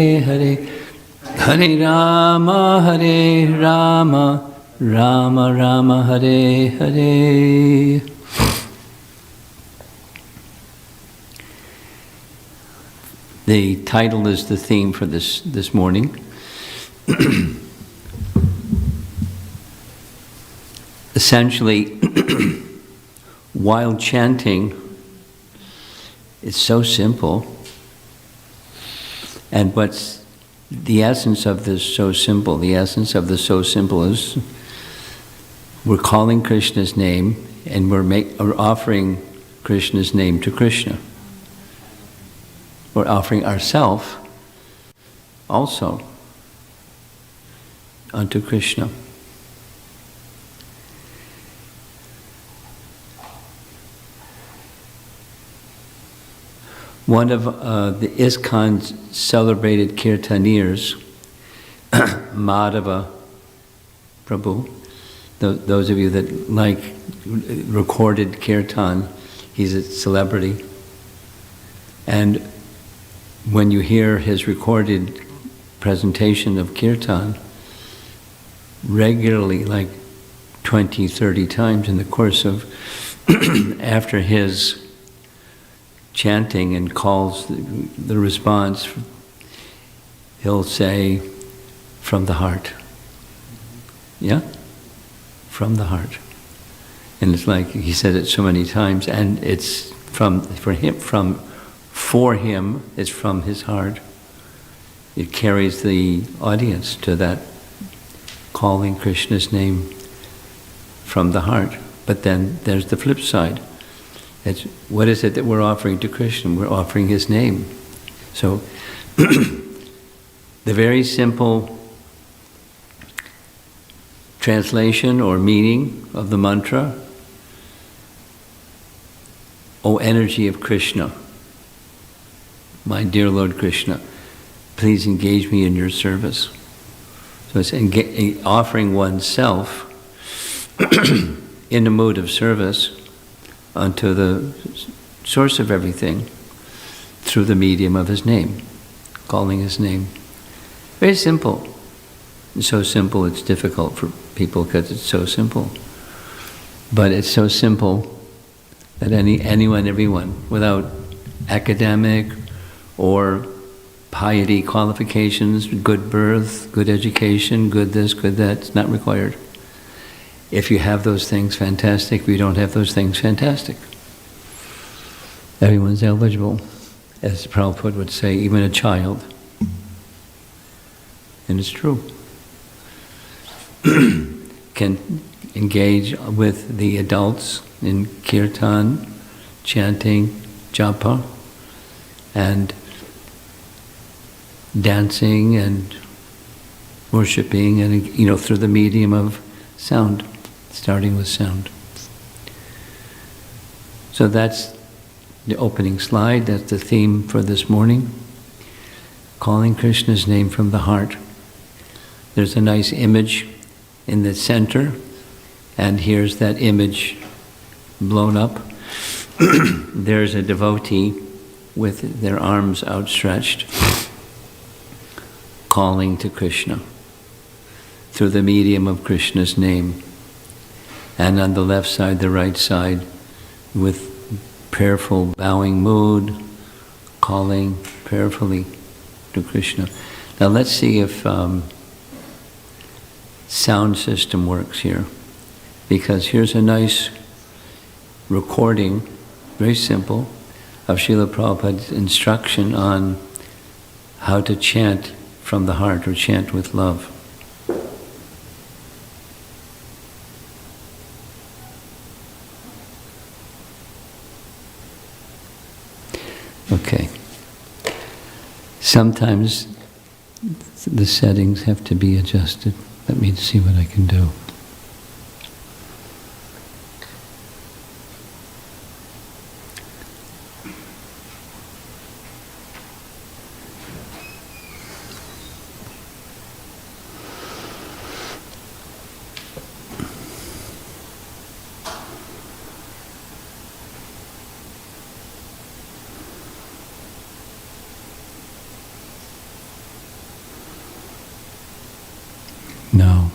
Hare Hare Rama Hare Rama Rama Rama Hare Hare. The title is the theme for this morning. Essentially, while chanting, it's so simple. And what's the essence of this so simple? The essence of the so simple is we're calling Krishna's name and we're offering Krishna's name to Krishna. We're offering ourselves also unto Krishna. One of the ISKCON's celebrated kirtaniers, Madhava Prabhu, those of you that like recorded kirtan, he's a celebrity. And when you hear his recorded presentation of kirtan, regularly, like 20, 30 times in the course of, after his chanting and calls the response, he'll say, from the heart. Yeah? From the heart. And it's like, he said it so many times, and it's for him, it's from his heart. It carries the audience to that calling Krishna's name from the heart. But then there's the flip side. What is it that we're offering to Krishna? We're offering his name. So, the very simple translation or meaning of the mantra, O energy of Krishna, my dear Lord Krishna, please engage me in your service. So it's offering oneself in a mood of service unto the source of everything through the medium of his name, calling his name. Very simple. It's so simple it's difficult for people because it's so simple. But it's so simple that anyone, everyone, without academic or piety qualifications, good birth, good education, good this, good that, it's not required. If you have those things, fantastic. If you don't have those things, fantastic. Everyone's eligible. As Prabhupada would say, even a child. And it's true. Can engage with the adults in kirtan, chanting, japa, and dancing and worshipping, and through the medium of sound. Starting with sound. So that's the opening slide, that's the theme for this morning. Calling Krishna's name from the heart. There's a nice image in the center, and here's that image blown up. There's a devotee with their arms outstretched, calling to Krishna through the medium of Krishna's name. And on the left side, the right side, with prayerful bowing mood, calling prayerfully to Krishna. Now let's see if sound system works here. Because here's a nice recording, very simple, of Srila Prabhupada's instruction on how to chant from the heart or chant with love. Okay. Sometimes the settings have to be adjusted. Let me see what I can do. No.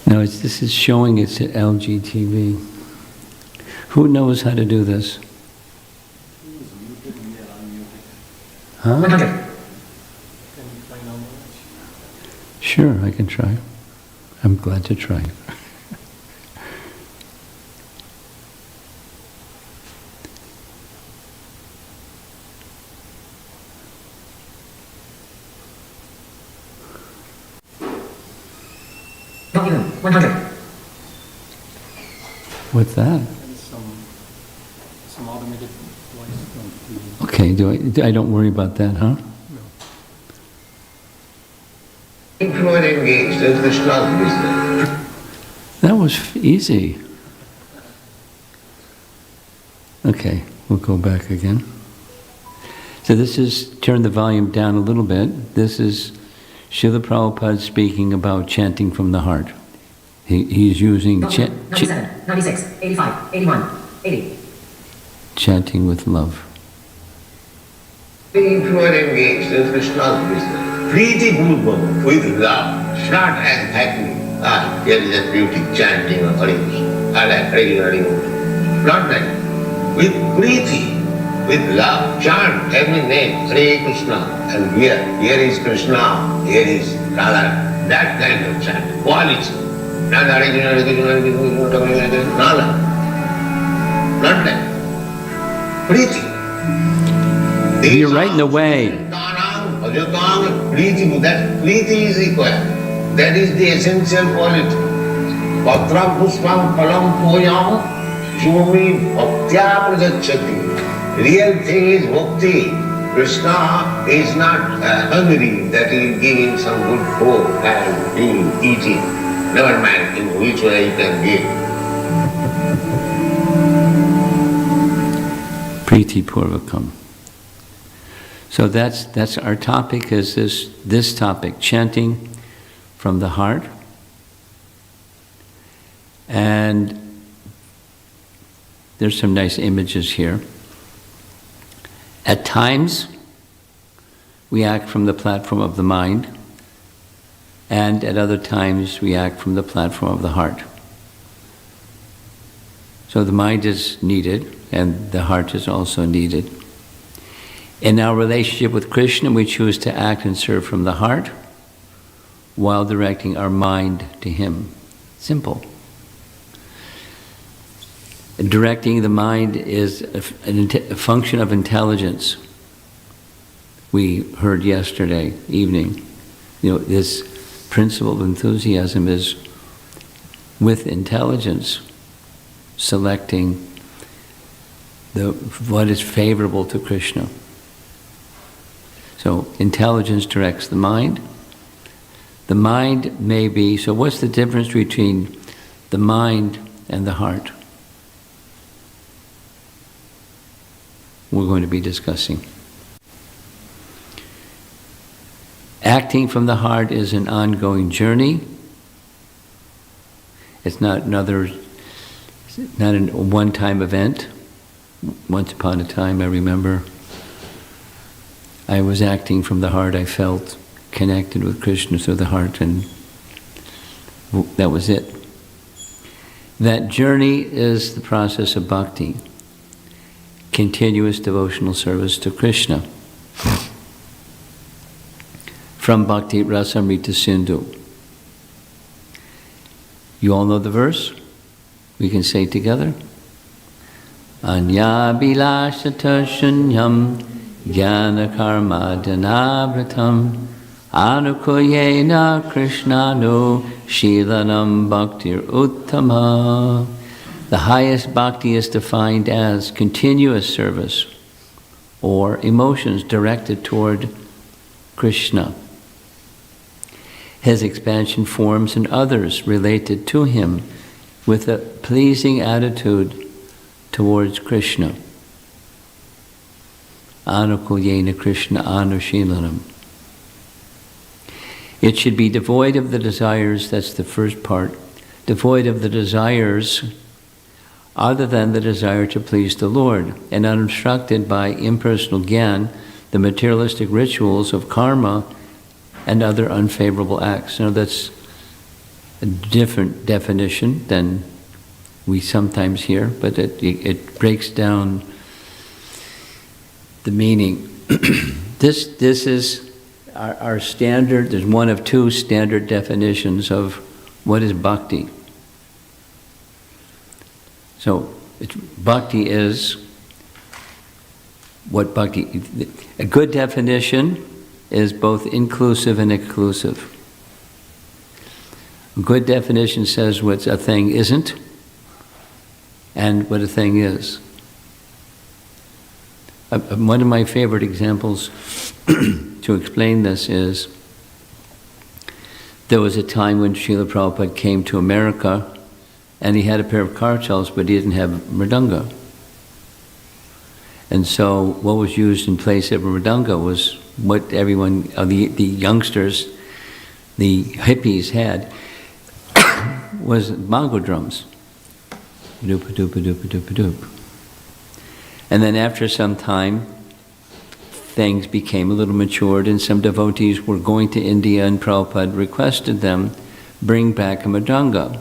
No, this is showing it's at LGTV. Who knows how to do this? Huh? 100. Sure, I can try. I'm glad to try. Not even. 100. What's that? Some automated voice. Okay, I don't worry about that, huh? If you are engaged in Krishna's business. That was easy. Okay, we'll go back again. So this is, turn the volume down a little bit. This is Srila Prabhupada speaking about chanting from the heart. He's using 97, 96, 85, 81, 80. Chanting with love. If you are engaged in Krishna's business, Preeti Purvam, with love, not as happy. Here is a beauty chanting of Hare Krishna. Not like. With Preeti, with love, chant every name, Hare Krishna, and here is Krishna, here is Radha. That kind of chant, quality. Not Hare Krishna, Hare Krishna, Hare Krishna, Hare Krishna, Nala. Not like. Preeti. You're right in the way. That Preeti is required. That is the essential quality. Patram puspam phalam poyam yomi bhaktya prajachati. Real thing is bhakti. Krishna is not hungry that he is giving some good food and eating. Never mind in which way he can give. Priti Purvakam. So that's our topic, is this topic, chanting from the heart. And there's some nice images here. At times, we act from the platform of the mind, and at other times, we act from the platform of the heart. So the mind is needed, and the heart is also needed. In our relationship with Krishna, we choose to act and serve from the heart while directing our mind to Him. Simple. Directing the mind is a function of intelligence. We heard yesterday evening, this principle of enthusiasm is with intelligence, selecting what is favorable to Krishna. So intelligence directs the mind. The mind may be, so what's the difference between the mind and the heart? We're going to be discussing. Acting from the heart is an ongoing journey. It's not a one-time event. Once upon a time, I remember, I was acting from the heart. I felt connected with Krishna through the heart, and that was it. That journey is the process of bhakti, continuous devotional service to Krishna. From Bhakti Rasamrita Sindhu. You all know the verse? We can say it together. Anya bilashata shunyam jnana karma dhanavratam anukuyena krishnano shilanam bhaktir uttama. The highest bhakti is defined as continuous service or emotions directed toward Krishna. His expansion forms and others related to him with a pleasing attitude towards Krishna. Anukulyena Krishna Anushilanam. It should be devoid of the desires, that's the first part, devoid of the desires other than the desire to please the Lord, and unobstructed by impersonal gyan, the materialistic rituals of karma, and other unfavorable acts. Now that's a different definition than we sometimes hear, but it breaks down the meaning. This is our standard, there's one of two standard definitions of what is bhakti. So, bhakti is what bhakti, a good definition is both inclusive and exclusive. A good definition says what a thing isn't and what a thing is. One of my favorite examples to explain this is, there was a time when Srila Prabhupada came to America and he had a pair of kartals, but he didn't have mridanga. And so what was used in place of a mridanga was what everyone, the youngsters, the hippies had, was bongo drums. Doopa doopa doopa doopa doop. And then after some time, things became a little matured, and some devotees were going to India, and Prabhupada requested them bring back a mridanga.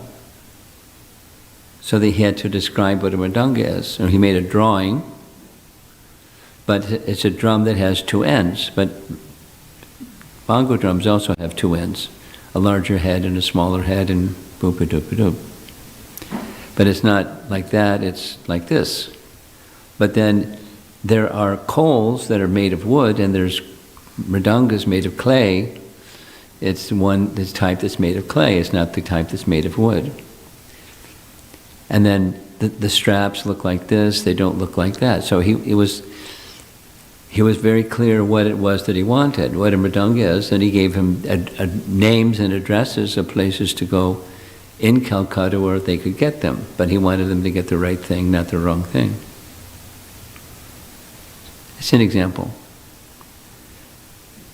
So they had to describe what a mridanga is. So he made a drawing, but it's a drum that has two ends. But bongo drums also have two ends, a larger head and a smaller head, and boopa doopa doop. But it's not like that, it's like this. But then there are coals that are made of wood, and there's mridangas made of clay. It's this type that's made of clay, it's not the type that's made of wood. And then the straps look like this, they don't look like that. So he was very clear what it was that he wanted, what a mridanga is, and he gave him names and addresses of places to go in Calcutta where they could get them. But he wanted them to get the right thing, not the wrong thing. It's an example.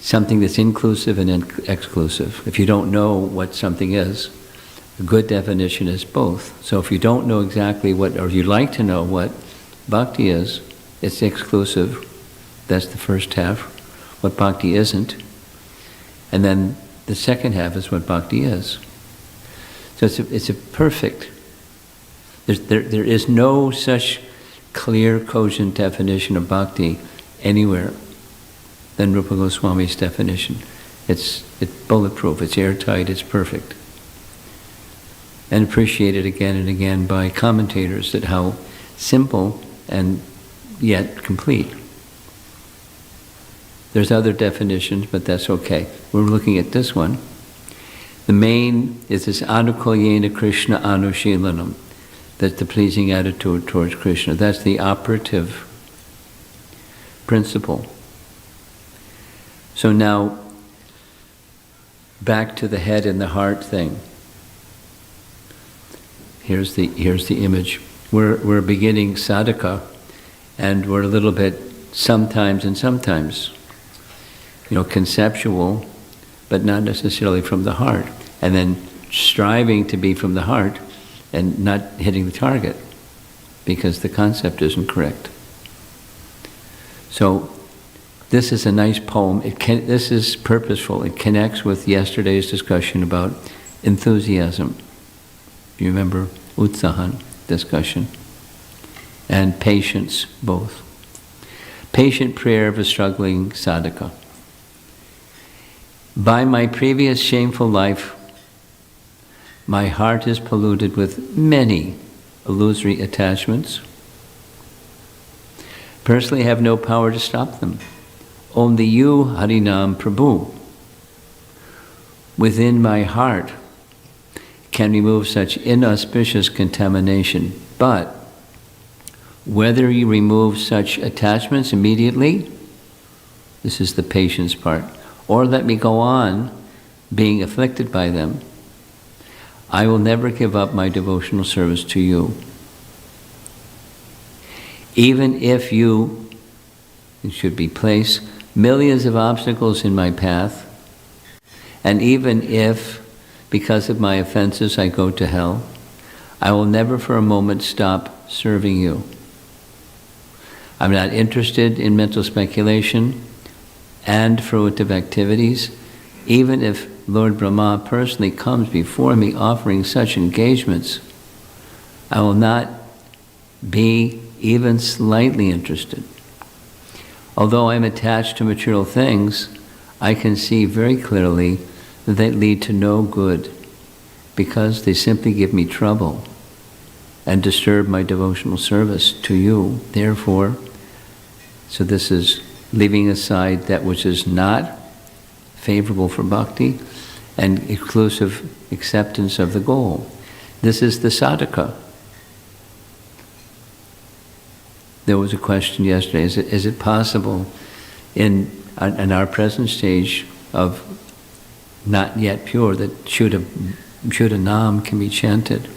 Something that's inclusive and exclusive. If you don't know what something is, a good definition is both. So if you don't know exactly what, or you'd like to know what bhakti is, it's exclusive. That's the first half. What bhakti isn't. And then the second half is what bhakti is. So it's a perfect. There is no such clear, cogent definition of bhakti anywhere than Rupa Goswami's definition. It's bulletproof, it's airtight, it's perfect. And appreciated again and again by commentators that how simple and yet complete. There's other definitions, but that's okay. We're looking at this one. The main is this Anukulyena Krishna Anushilanam. That's the pleasing attitude towards Krishna. That's the operative principle. So now, back to the head and the heart thing. Here's the image. We're beginning sadhaka, and we're a little bit sometimes and sometimes, conceptual, but not necessarily from the heart. And then striving to be from the heart and not hitting the target because the concept isn't correct. So this is a nice poem. This is purposeful. It connects with yesterday's discussion about enthusiasm. You remember utsahan discussion. And patience, both. Patient prayer of a struggling sadhaka. By my previous shameful life, my heart is polluted with many illusory attachments. Personally, I have no power to stop them. Only you, Harinam Prabhu, within my heart, can remove such inauspicious contamination. But whether you remove such attachments immediately, this is the patience part, or let me go on being afflicted by them, I will never give up my devotional service to you. even if you, it should be place, millions of obstacles in my path, and even if, because of my offenses, I go to hell, I will never for a moment stop serving you. I'm not interested in mental speculation and fruitive activities, even if Lord Brahma personally comes before me offering such engagements. I will not be even slightly interested. Although I'm attached to material things, I can see very clearly that they lead to no good, because they simply give me trouble and disturb my devotional service to you. Therefore, so this is leaving aside that which is not favorable for bhakti and exclusive acceptance of the goal. This is the sadhaka. There was a question yesterday, is it possible in our present stage of not yet pure that Shuddha Nam can be chanted?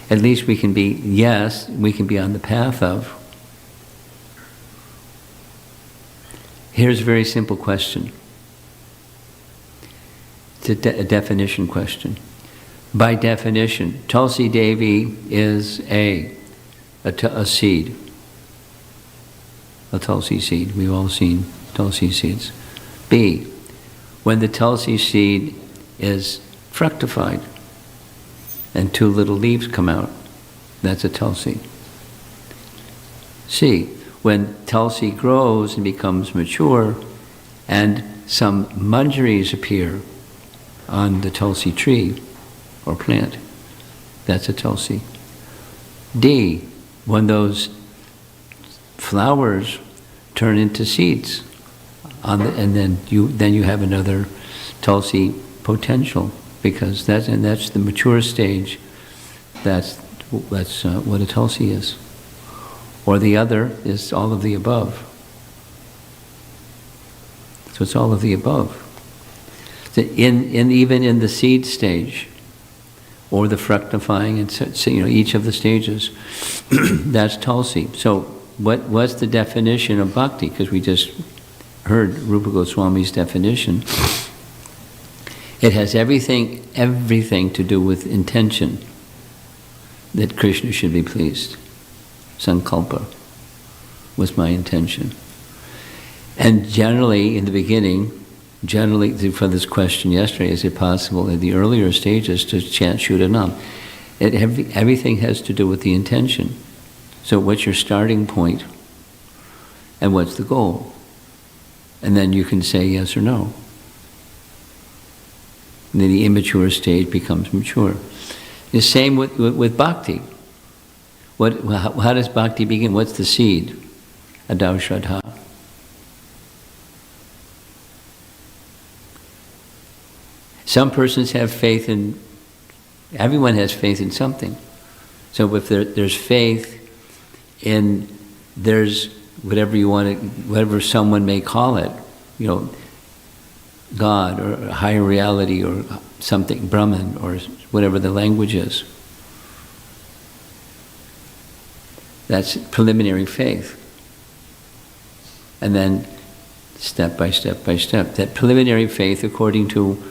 At least we can be, yes, we can be on the path of. Here's a very simple question. It's a definition question. By definition, Tulsi Devi is a seed. A Tulsi seed. We've all seen Tulsi seeds. B, when the Tulsi seed is fructified and 2 little leaves come out, that's a Tulsi. C, when Tulsi grows and becomes mature and some manjaris appear on the Tulsi tree or plant, that's a Tulsi. D, when those flowers turn into seeds, and then you have another Tulsi potential, because that's the mature stage. That's what a Tulsi is. Or the other is all of the above. So it's all of the above. So even in the seed stage, or the fructifying, and so, each of the stages, that's Tulsi. So what's the definition of bhakti? Because we just heard Rupa Goswami's definition. It has everything to do with intention, that Krishna should be pleased. Sankalpa was my intention. And generally, in the beginning, for this question yesterday, is it possible in the earlier stages to chant Shuddha Nam? Everything has to do with the intention. So what's your starting point? And what's the goal? And then you can say yes or no. And then the immature stage becomes mature. The same with bhakti. How does bhakti begin? What's the seed? Adau Shraddha. Some persons have faith in, everyone has faith in something. So if there's faith in, there's whatever you want to, whatever someone may call it, God or a higher reality or something, Brahman or whatever the language is. That's preliminary faith. And then step by step by step. That preliminary faith, according to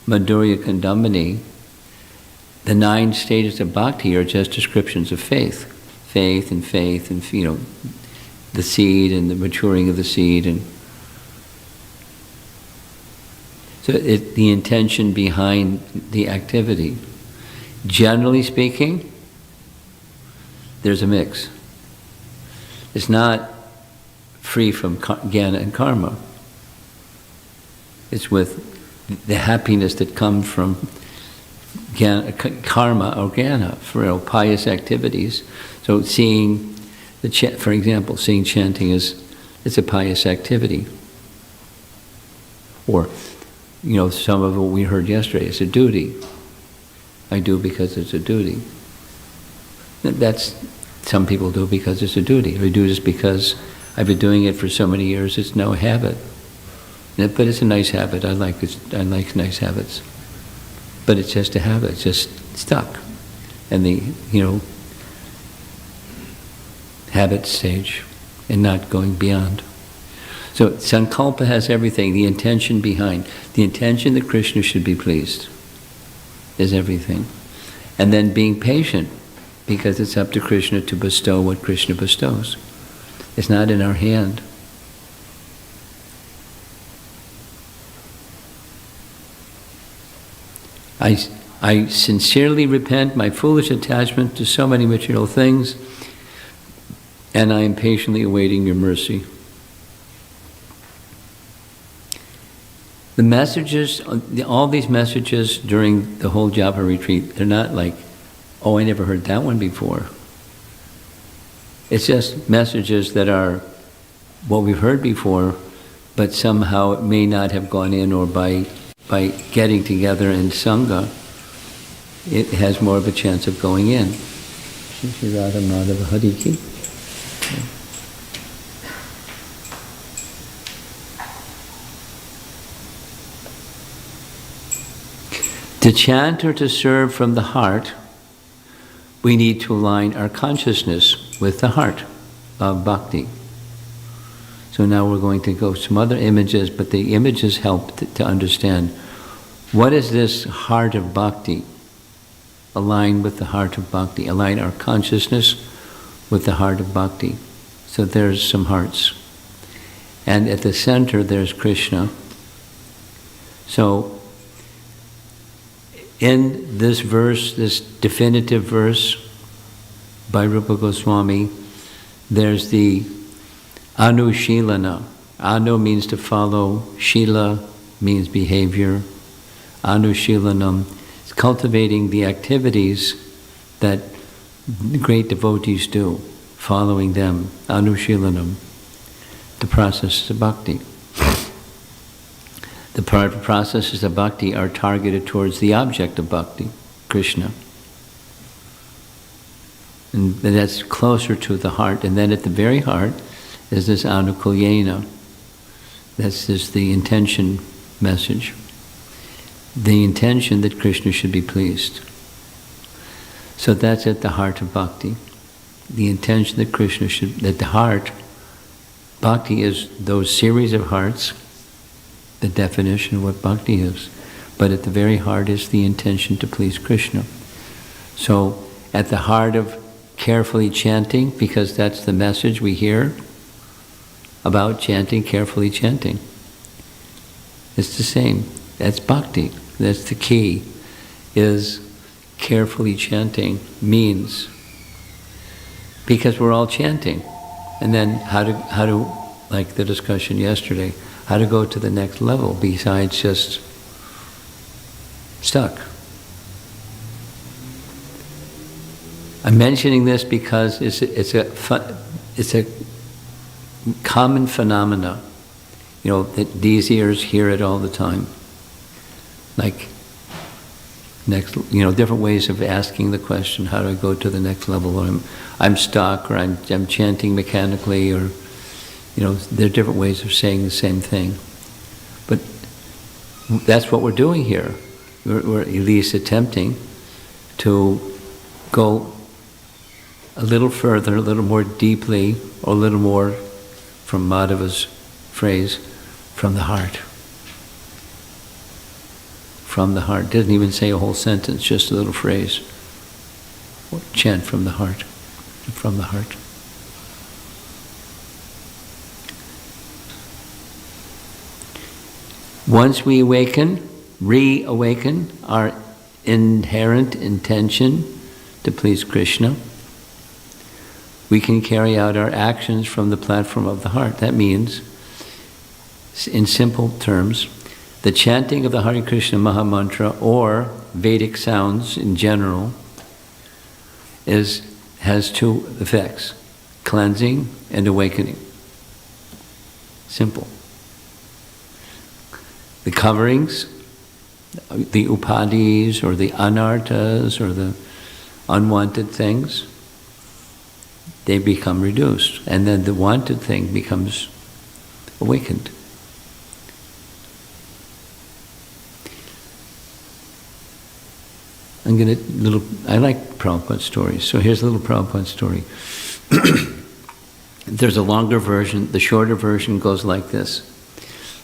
Madhurya Kandambani, the 9 stages of bhakti are just descriptions of faith. Faith and the seed and the maturing of the seed. And so the intention behind the activity. Generally speaking, there's a mix. It's not free from jnana and karma. It's with the happiness that comes from karma or jnana, for pious activities. So seeing, for example, seeing chanting it's a pious activity. Or, some of what we heard yesterday is a duty. I do because it's a duty. Some people do because it's a duty. I do this because I've been doing it for so many years, it's no habit. But it's a nice habit. I like nice habits. But it's just a habit. It's just stuck. And habit stage and not going beyond. So sankalpa has everything, the intention behind. The intention that Krishna should be pleased is everything. And then being patient, because it's up to Krishna to bestow what Krishna bestows. It's not in our hand. I sincerely repent my foolish attachment to so many material things, and I am patiently awaiting your mercy. The messages, all these messages during the whole Japa retreat, they're not like, oh, I never heard that one before. It's just messages that are what we've heard before, but somehow it may not have gone in, or by getting together in Sangha, it has more of a chance of going in. Shri Radha Madhava Hari Ki. To chant or to serve from the heart, we need to align our consciousness with the heart of bhakti. So now we're going to go some other images, but the images help to understand what is this heart of bhakti. Align with the heart of bhakti. Align our consciousness with the heart of bhakti. So there's some hearts. And at the center there's Krishna. So in this verse, this definitive verse by Rupa Goswami, there's the Anushilana. Anu means to follow, Shila means behavior. Anushilanam is cultivating the activities that great devotees do, following them. Anushilanam, the processes of bhakti. The processes of bhakti are targeted towards the object of bhakti, Krishna. And that's closer to the heart. And then at the very heart is this anukulyena. That's just the intention message. The intention that Krishna should be pleased. So that's at the heart of bhakti. The intention that Krishna should, that the heart, bhakti is those series of hearts, the definition of what bhakti is. But at the very heart is the intention to please Krishna. So at the heart of carefully chanting, because that's the message we hear about chanting, carefully chanting. It's the same. That's bhakti. That's the key, is carefully chanting means, because we're all chanting. And then how to, like the discussion yesterday, how to go to the next level besides just stuck. I'm mentioning this because it's a common phenomena. You know, that these ears hear it all the time. Like, different ways of asking the question, how do I go to the next level? Or I'm stuck, or I'm chanting mechanically, or, there are different ways of saying the same thing. But that's what we're doing here. We're at least attempting to go a little further, a little more deeply, or a little more, from Madhava's phrase, from the heart. From the heart. Doesn't even say a whole sentence, just a little phrase. Chant from the heart. From the heart. Once we reawaken our inherent intention to please Krishna, we can carry out our actions from the platform of the heart. That means, in simple terms, the chanting of the Hare Krishna Maha Mantra, or Vedic sounds in general, has two effects: cleansing and awakening. Simple. The coverings, the upadis, or the anarthas, or the unwanted things, they become reduced, and then the wanted thing becomes awakened. I like Prabhupada stories, so here's a little Prabhupada story. There's a longer version. The shorter version goes like this.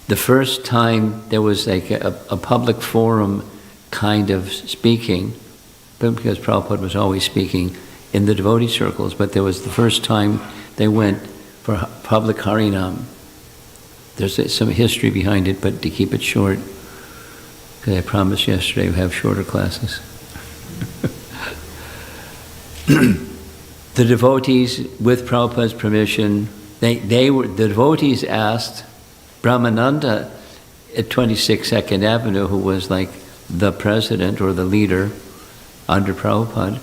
The first time there was like a public forum kind of speaking, because Prabhupada was always speaking in the devotee circles, but there was the first time they went for public Harinam. There's some history behind it, but to keep it short, because I promised yesterday we'd have shorter classes. The devotees, with Prabhupada's permission, the devotees asked Brahmananda at 26 Second Avenue, who was like the president or the leader under Prabhupada,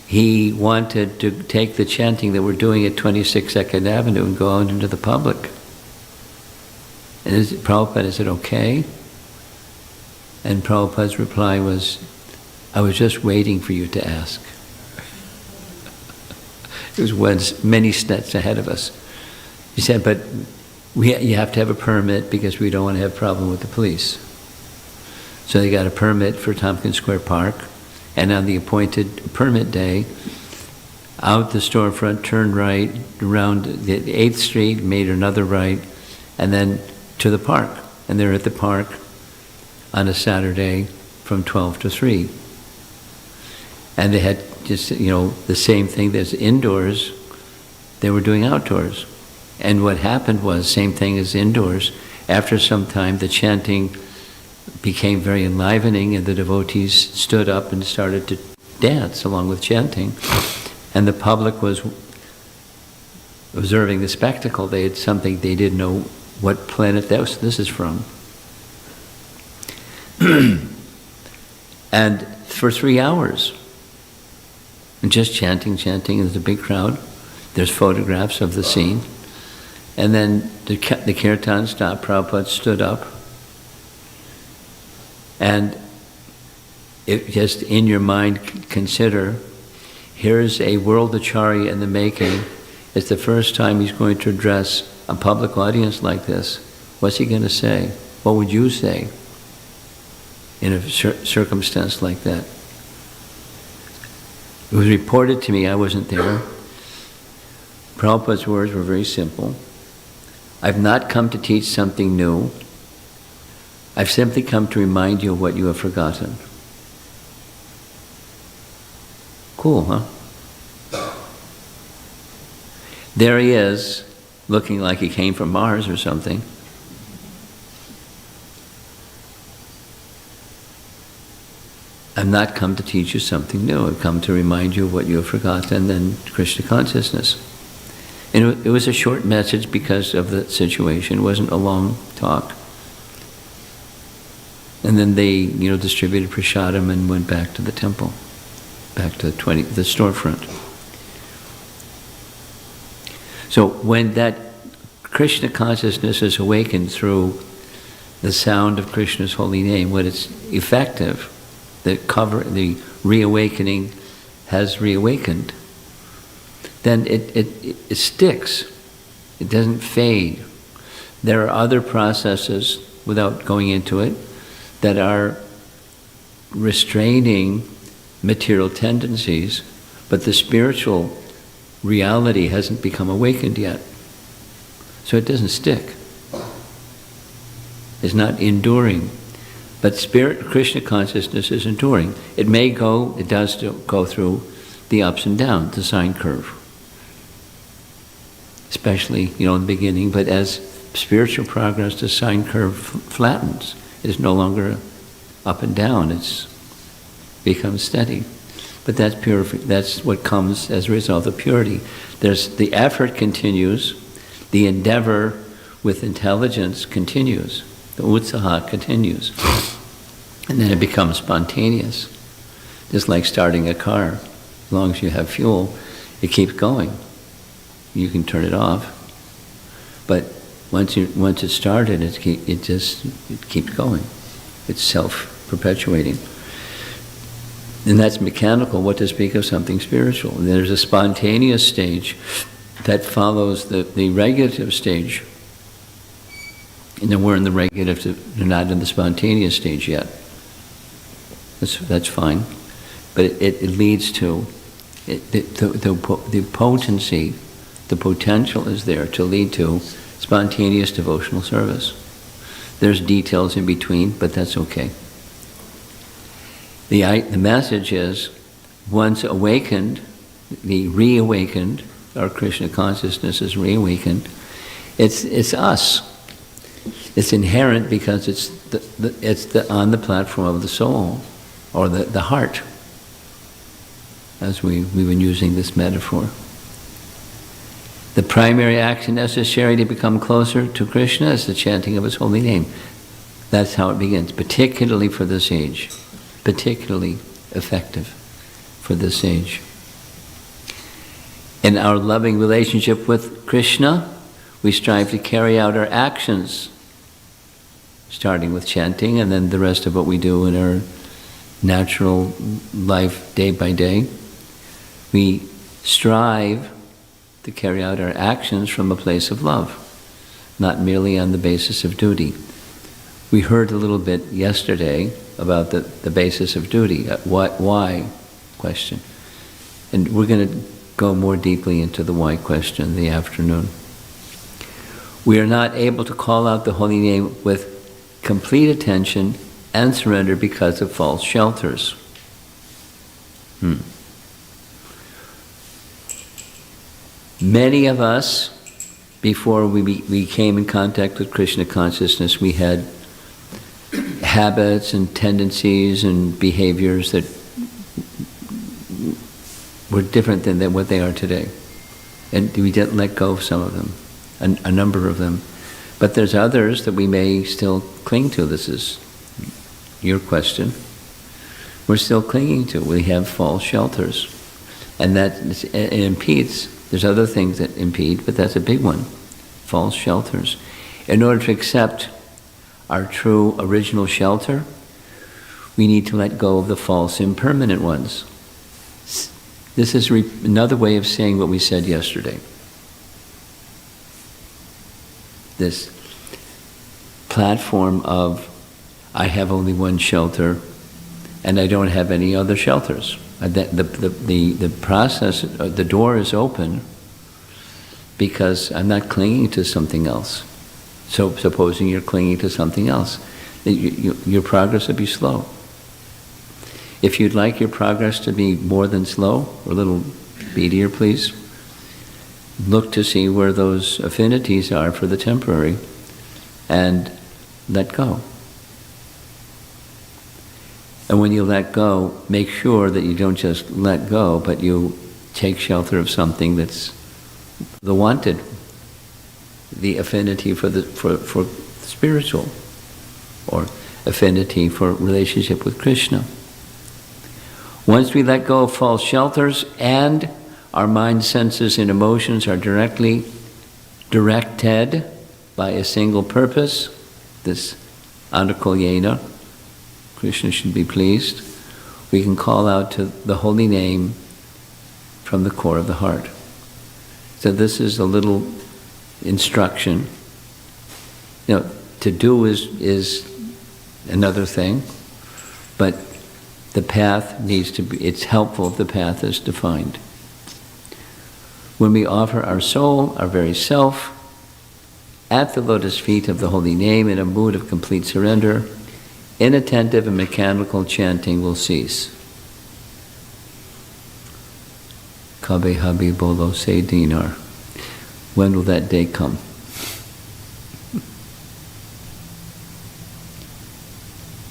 he wanted to take the chanting that we're doing at 26 Second Avenue and go out into the public. And Prabhupada, is it okay? And Prabhupada's reply was, I was just waiting for you to ask. It was many steps ahead of us. He said, but you have to have a permit because we don't want to have a problem with the police. So they got a permit for Tompkins Square Park, and on the appointed permit day, out the storefront, turned right, around the 8th Street, made another right, and then to the park. And they're at the park on a Saturday from 12 to 3. And they had just, the same thing that's indoors, they were doing outdoors. And what happened was, same thing as indoors, after some time the chanting became very enlivening and the devotees stood up and started to dance along with chanting. And the public was observing the spectacle. They had something, they didn't know what planet this is from. And for 3 hours, and just chanting, there's a big crowd, there's photographs of the scene, and then the kirtan stopped, Prabhupada stood up, and just in your mind consider, here's a world acharya in the making. It's the first time he's going to address a public audience like this. What's he going to say? What would you say in a circumstance like that? It was reported to me, I wasn't there. Prabhupada's words were very simple. I've not come to teach something new. I've simply come to remind you of what you have forgotten. Cool, huh? There he is, looking like he came from Mars or something. I've not come to teach you something new. I've come to remind you of what you have forgotten, and then Krishna consciousness. And it was a short message because of the situation. It wasn't a long talk. And then they, distributed prasadam and went back to the temple, back to the storefront. So when that Krishna consciousness is awakened through the sound of Krishna's holy name, when it's effective, the reawakening has reawakened, then it sticks. It doesn't fade. There are other processes, without going into it, that are restraining material tendencies, but the spiritual reality hasn't become awakened yet. So it doesn't stick. It's not enduring. But Krishna consciousness is enduring. It does go through the ups and downs, the sine curve. Especially, in the beginning, but as spiritual progress, the sine curve flattens. It's no longer up and down, it's becomes steady. But that's that's what comes as a result of purity. The effort continues, the endeavor with intelligence continues. The utsaha continues. And then it becomes spontaneous. Just like starting a car. As long as you have fuel, it keeps going. You can turn it off. But once it's started, it keeps going. It's self-perpetuating. And that's mechanical, what to speak of something spiritual. And there's a spontaneous stage that follows the regulative stage. And then we're in the regulative, we're not in the spontaneous stage yet. That's fine. But it leads to the potency The potential is there to lead to spontaneous devotional service. There's details in between, but that's okay. The message is, once awakened, the reawakened, our Krishna consciousness is reawakened, it's us. It's inherent because it's on the platform of the soul, or the heart, as we've been using this metaphor. The primary action necessary to become closer to Krishna is the chanting of his holy name. That's how it begins, particularly for this age. Particularly effective for this age. In our loving relationship with Krishna, we strive to carry out our actions, starting with chanting and then the rest of what we do in our natural life day by day. We strive to carry out our actions from a place of love, not merely on the basis of duty. We heard a little bit yesterday about the basis of duty, why question. And we're going to go more deeply into the why question in the afternoon. We are not able to call out the holy name with complete attention and surrender because of false shelters. Many of us, before we came in contact with Krishna consciousness, we had habits and tendencies and behaviors that were different than what they are today. And we didn't let go of some of them, a number of them. But there's others that we may still cling to. This is your question. We're still clinging to. We have false shelters. And that it impedes. There's other things that impede, but that's a big one. False shelters. In order to accept our true original shelter, we need to let go of the false impermanent ones. This is another way of saying what we said yesterday. This platform of, I have only one shelter and I don't have any other shelters. The process, the door is open because I'm not clinging to something else. So supposing you're clinging to something else, your progress would be slow. If you'd like your progress to be more than slow, or a little speedier, please, look to see where those affinities are for the temporary and let go. And when you let go, make sure that you don't just let go, but you take shelter of something that's the wanted, the affinity for spiritual, or affinity for relationship with Krishna. Once we let go of false shelters and our mind, senses, and emotions are directed by a single purpose, this anukulyena, Krishna should be pleased, we can call out to the holy name from the core of the heart. So this is a little instruction. To do is another thing, but the path needs to be, it's helpful if the path is defined. When we offer our soul, our very self, at the lotus feet of the holy name in a mood of complete surrender, inattentive and mechanical chanting will cease. Kabe habi bolo se dinar. When will that day come?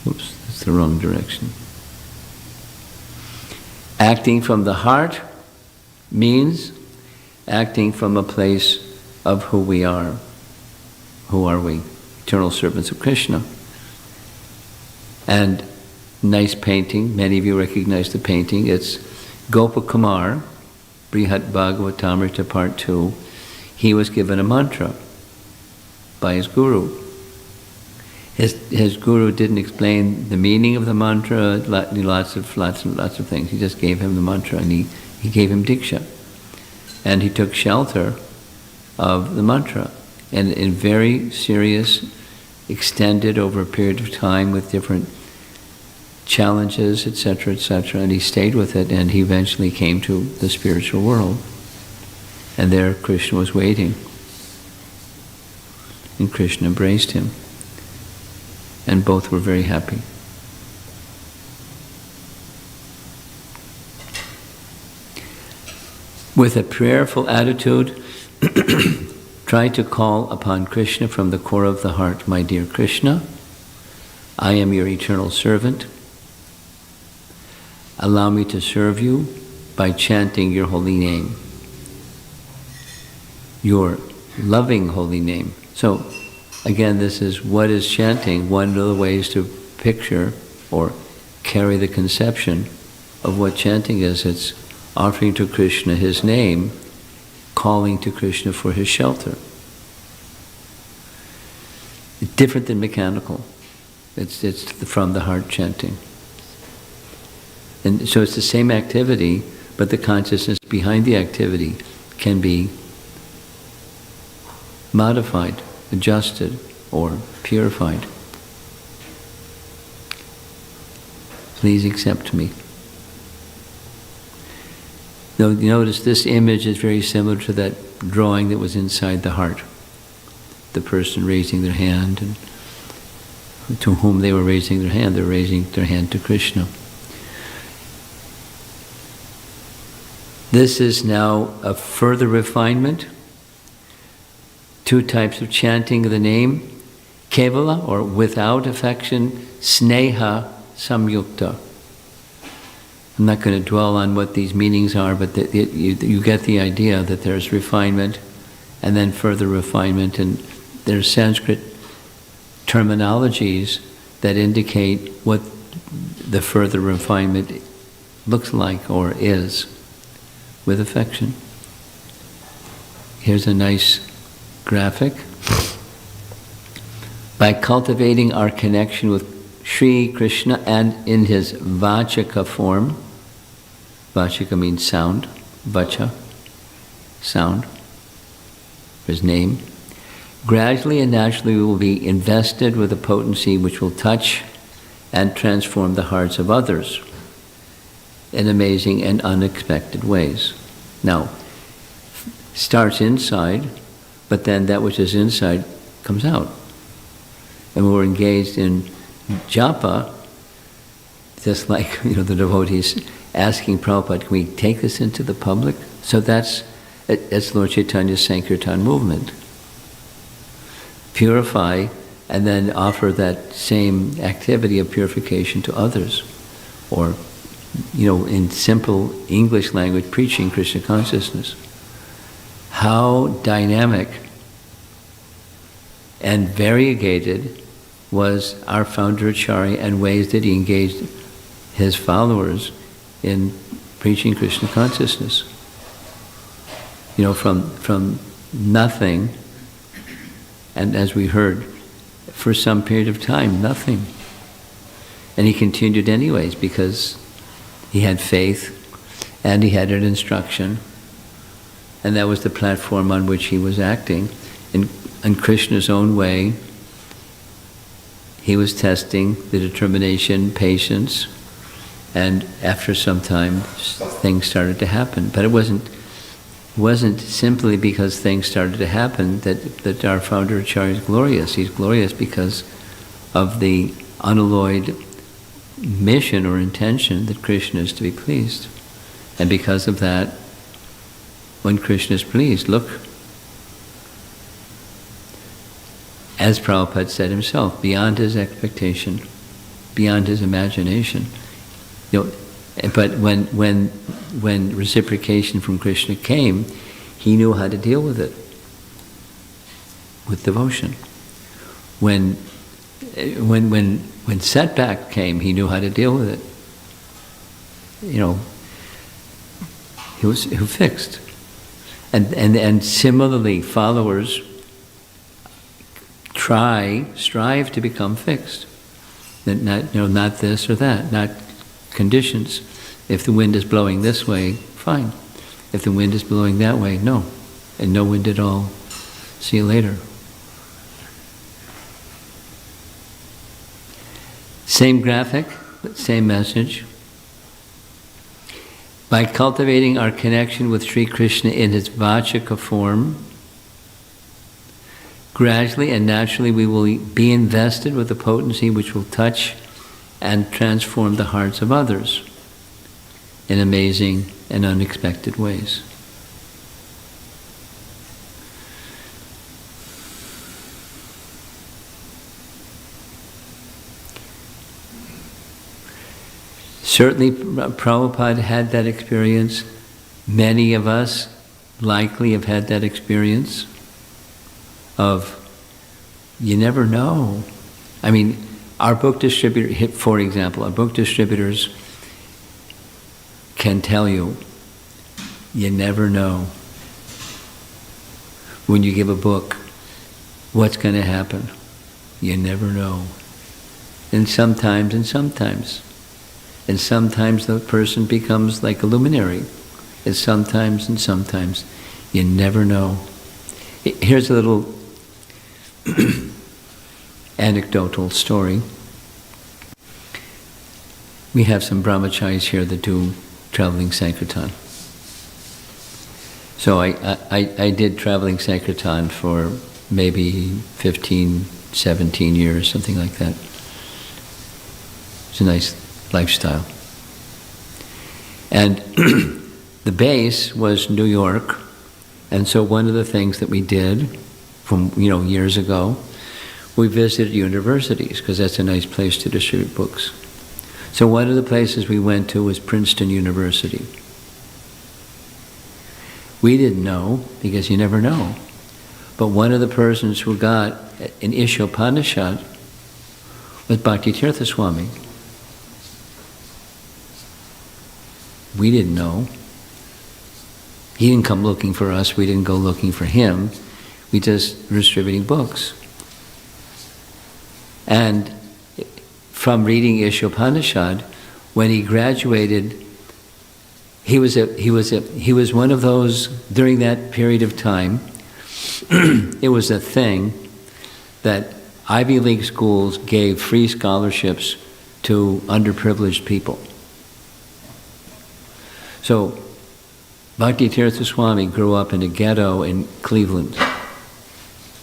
Oops, that's the wrong direction. Acting from the heart means acting from a place of who we are. Who are we? Eternal servants of Krishna. And nice painting, many of you recognize the painting. It's Gopakumar, Brihat Bhagavatamrita Part 2. He was given a mantra by his guru. His guru didn't explain the meaning of the mantra, lots of things. He just gave him the mantra and he gave him diksha. And he took shelter of the mantra. And in very serious, extended over a period of time with different challenges, etc., etc., and he stayed with it, and he eventually came to the spiritual world. And there Krishna was waiting. And Krishna embraced him. And both were very happy. With a prayerful attitude, try to call upon Krishna from the core of the heart. My dear Krishna, I am your eternal servant. Allow me to serve you by chanting your holy name, your loving holy name. So, again, this is what is chanting. One of the ways to picture or carry the conception of what chanting is. It's offering to Krishna his name, calling to Krishna for his shelter. It's different than mechanical. It's from the heart chanting. And so it's the same activity, but the consciousness behind the activity can be modified, adjusted, or purified. Please accept me. Now, you notice this image is very similar to that drawing that was inside the heart. The person raising their hand, and to whom they were raising their hand, they're raising their hand to Krishna. This is now a further refinement. Two types of chanting of the name: kevala, or without affection; sneha samyukta. I'm not going to dwell on what these meanings are, but you get the idea that there's refinement and then further refinement, and there's Sanskrit terminologies that indicate what the further refinement looks like or is with affection. Here's a nice graphic. By cultivating our connection with Sri Krishna and in his vachaka form, vachaka means sound, vacha, sound, his name, gradually and naturally we will be invested with a potency which will touch and transform the hearts of others in amazing and unexpected ways. Now, starts inside, but then that which is inside comes out. And when we're engaged in Japa, just like the devotees asking Prabhupada, can we take this into the public? So that's Lord Chaitanya's Sankirtan movement. Purify and then offer that same activity of purification to others. Or, in simple English language, preaching Krishna consciousness. How dynamic and variegated was our founder Acharya, and ways that he engaged his followers in preaching Krishna consciousness. From nothing, and as we heard, for some period of time, nothing. And he continued anyways because he had faith and he had an instruction, and that was the platform on which he was acting. In Krishna's own way, he was testing the determination, patience, and after some time, things started to happen. But it wasn't simply because things started to happen that our founder Acharya is glorious. He's glorious because of the unalloyed mission or intention that Krishna is to be pleased. And because of that, when Krishna is pleased, look, as Prabhupada said himself, beyond his expectation, beyond his imagination. But when reciprocation from Krishna came, he knew how to deal with it, with devotion. When setback came, he knew how to deal with it. He was fixed. And similarly, followers strive to become fixed. Not this or that, not conditions. If the wind is blowing this way, fine. If the wind is blowing that way, no. And no wind at all. See you later. Same graphic, but same message. By cultivating our connection with Sri Krishna in his vachaka form, gradually and naturally we will be invested with the potency which will touch and transform the hearts of others in amazing and unexpected ways. Certainly, Prabhupada had that experience. Many of us likely have had that experience of, you never know. I mean, our book distributor, for example, our book distributors can tell you, you never know when you give a book what's going to happen. You never know. And sometimes the person becomes like a luminary. And sometimes you never know. Here's a little anecdotal story. We have some brahmacharis here that do traveling sankirtan. So I did traveling sankirtan for maybe 15, 17 years, something like that. It's a nice lifestyle. And the base was New York, and so one of the things that we did from years ago, we visited universities because that's a nice place to distribute books. So one of the places we went to was Princeton University. We didn't know, because you never know, but one of the persons who got an Ishopanishad was Bhakti Tirtha Swami. We didn't know. He didn't come looking for us, we didn't go looking for him. We just were distributing books. And from reading Ishopanishad, when he graduated, he was one of those, during that period of time, it was a thing that Ivy League schools gave free scholarships to underprivileged people. So, Bhakti Tirtha Swami grew up in a ghetto in Cleveland.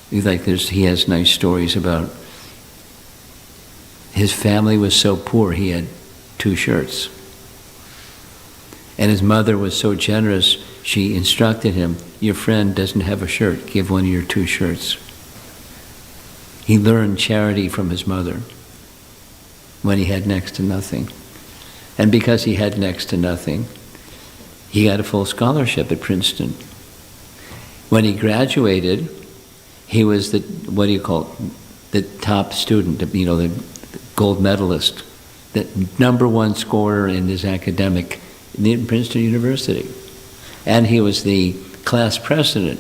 He has nice stories about his family was so poor he had 2 shirts. And his mother was so generous, she instructed him, your friend doesn't have a shirt, give one of your 2 shirts. He learned charity from his mother when he had next to nothing. And because he had next to nothing, he got a full scholarship at Princeton. When he graduated, he was the top student, the gold medalist, the #1 scorer in his academic in Princeton University. And he was the class president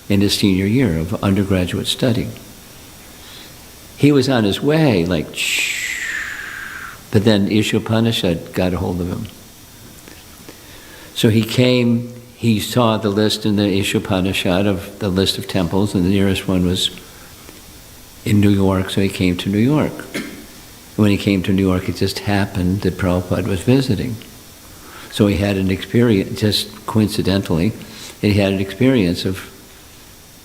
in his senior year of undergraduate study. He was on his way, but then Ishopanishad got a hold of him. So he came, he saw the list in the Ishopanishad of the list of temples, and the nearest one was in New York, so he came to New York. When he came to New York, it just happened that Prabhupada was visiting. So he had an experience, just coincidentally, he had an experience of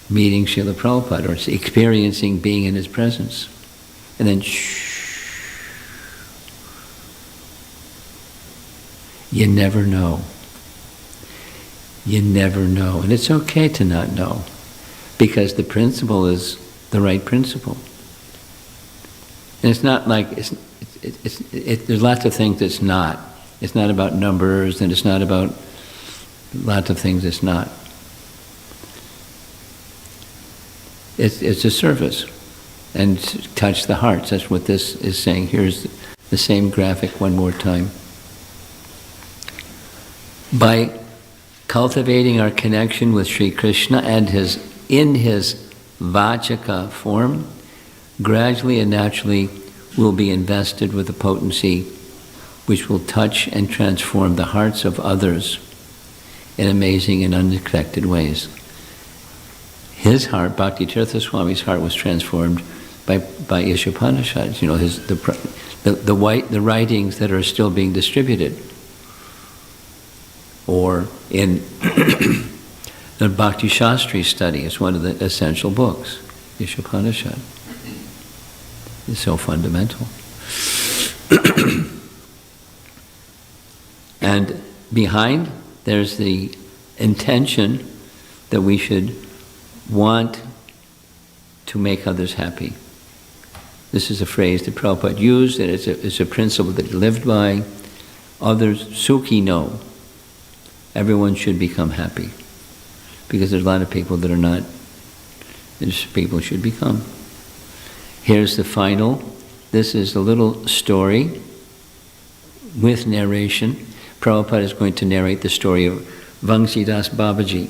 meeting Srila Prabhupada, or experiencing being in his presence. And then, you never know. You never know. And it's okay to not know, because the principle is the right principle. And it's not like, there's lots of things it's not. It's not about numbers, and it's not about lots of things it's not. It's a service, and touch the hearts. That's what this is saying. Here's the same graphic one more time. By cultivating our connection with Sri Krishna and in his vachaka form, gradually and naturally we'll be invested with the potency which will touch and transform the hearts of others in amazing and unexpected ways. His heart, Bhakti Tirtha Swami's heart, was transformed by Ishopanishads, the writings that are still being distributed. Or in the Bhakti Shastri study, it's one of the essential books, Ishopanishad. It's so fundamental. And behind, there's the intention that we should want to make others happy. This is a phrase that Prabhupada used, and it's a principle that he lived by. Others, sukhi no. Everyone should become happy. Because there's a lot of people that are not. There's people should become. Here's the final. This is a little story with narration. Prabhupada is going to narrate the story of Vangsidas Babaji.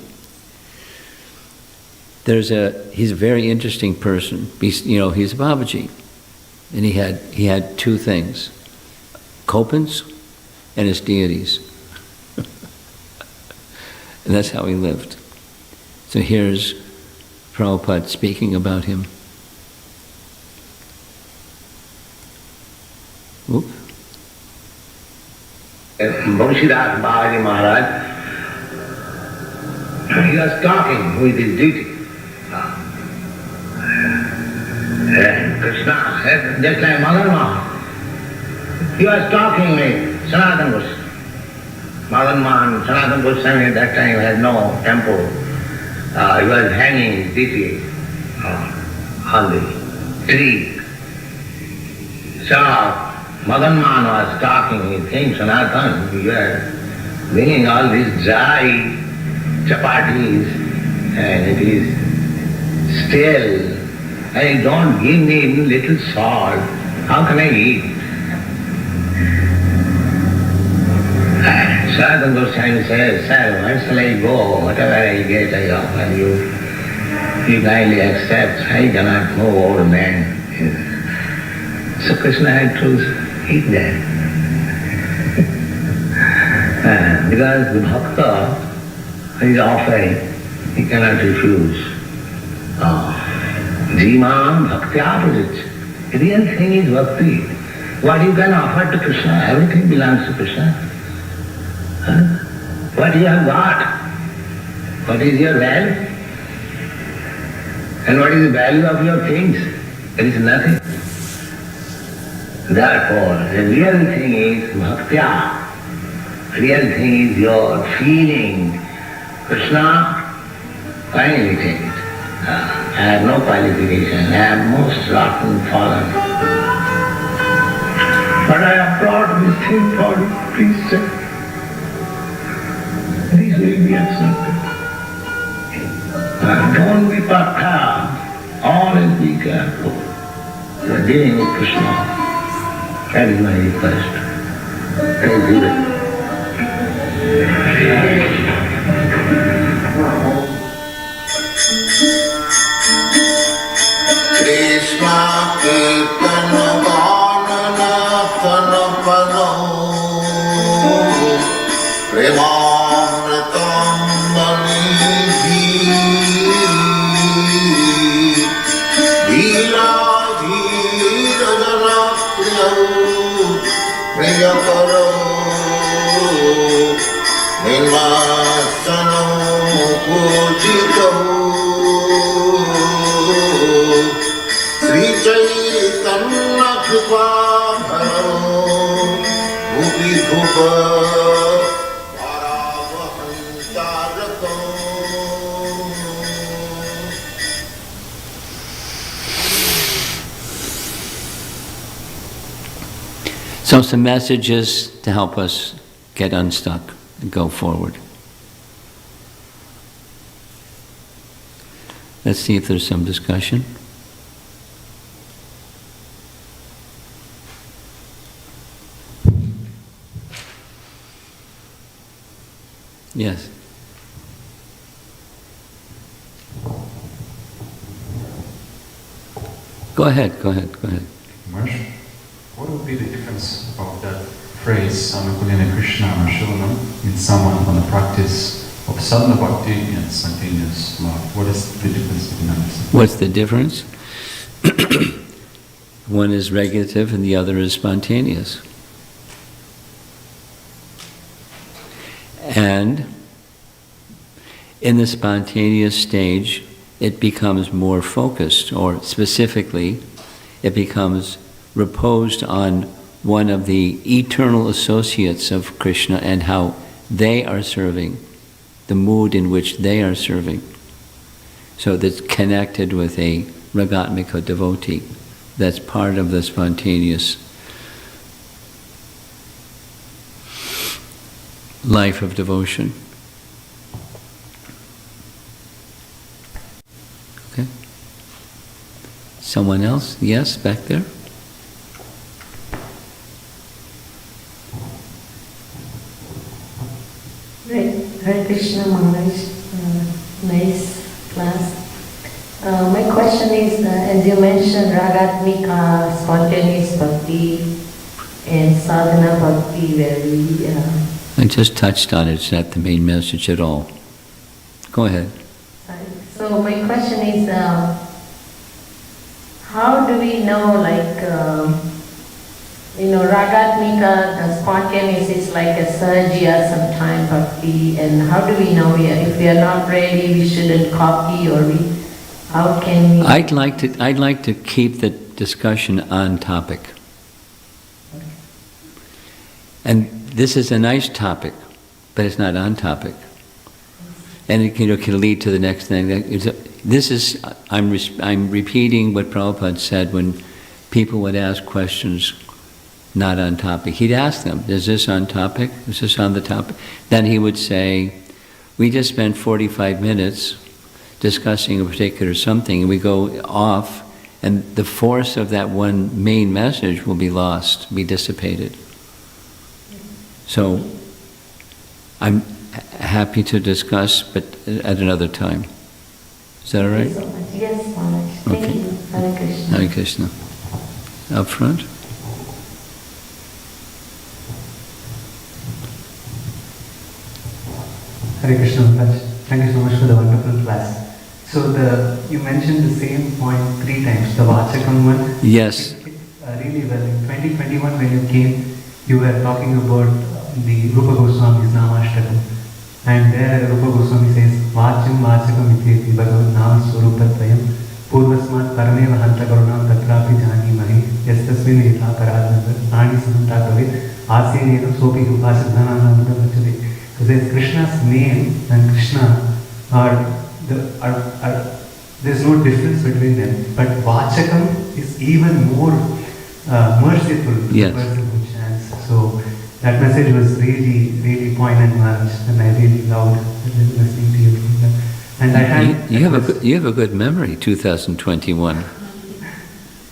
He's a very interesting person. He's a Babaji. And he had two things, Kopans and his deities. And that's how he lived. So here's Prabhupada speaking about him. Oop. Vangsidas Babaji Maharaj, he was talking with his deity. And Krishna said, just like Mother Mahan, he was talking with Sanatana Goswami. Mother Mahan, Sanatana Goswami at that time had no temple. He was hanging his deity on the tree. So Madan Mahan was talking, he thinks, Sanatana, we are bringing all these dry chapatis and it is stale. And don't give me even little salt. How can I eat? Sanatana Goswami says, sir, where shall I go? Whatever I get, I offer you. You kindly accept. I cannot move, old man. So Krishna had to eat that. Because the bhakta is offering, he cannot refuse. Jiman bhaktya prajit. The real thing is bhakti. What you can offer to Krishna, everything belongs to Krishna. What you have got, what is your value? And what is the value of your things? There is nothing. Therefore, the real thing is bhaktya. The real thing is your feeling. Krishna, finally take it. I have no qualification. I am most rotten fallen. But I have brought this thing for you. Please say, this will be accepted. Don't be part-time. Always be careful. You are dealing with Krishna. That is my request. Please do it. Krishna Kirtan Ganana Tanapano Premamritam Manidhi Dhira Dhira Jana Priya Priyakaro Nirvasano Pujito Sri Chaitanya Kripa Bharo Bhupi Bhupa Varavahantarako. So some messages to help us get unstuck and go forward. Let's see if there's some discussion. Yes. Go ahead. Marsh, what would be the difference of that phrase, Anukulina Krishna Arsholam, in someone on the practice of sadhana bhakti and spontaneous love? What is the difference between them? What's the difference? One is regulative and the other is spontaneous. And in the spontaneous stage, it becomes more focused, or specifically, it becomes reposed on one of the eternal associates of Krishna and how they are serving, the mood in which they are serving. So that's connected with a Ragatmika devotee. That's part of the spontaneous life of devotion. Okay. Someone else? Yes, back there? Hare Krishna Maharaj, nice class. My question is, as you mentioned, Ragatmika, spontaneous bhakti, and sadhana bhakti, where we... I just touched on it. It's not the main message at all. Go ahead. So my question is, how do we know, Ragatmika, the spontaneous is like a sajya sometime bhakti, and how do we know if we are not ready, we shouldn't copy, or how can we... I'd like to keep the discussion on topic. And this is a nice topic, but it's not on topic. And it can lead to the next thing. I'm repeating what Prabhupada said when people would ask questions not on topic. He'd ask them, is this on topic? Is this on the topic? Then he would say, we just spent 45 minutes discussing a particular something, and we go off, and the force of that one main message will be lost, be dissipated. So, I'm happy to discuss, but at another time. Is that all right? Thank you so much. Yes, Maharaj. Thank Okay. you. Hare Krishna. Hare Krishna. Up front. Hare Krishna Maharaj. Thank you so much for the wonderful class. So you mentioned the same point 3 times, the Vachakam one. Yes. Really well. In 2021 when you came, you were talking about the Rupa Goswami's Namashtakam. And there Rupa Goswami says, Vacham Vachakam ityeti bhagavan nama swarupatvayam purvasmat parameva hanta karunam tatrapi jani mahi yastasmin yatha paradnava nani samanta kavit asenena sopi upasathanana mudamachade. So there's Krishna's name and Krishna there's no difference between them. But Vachakam is even more merciful to Yes. the person who chants. So that message was really, really poignant, Maharaj, and I really loved listening to you. And I had You have a good memory, 2021.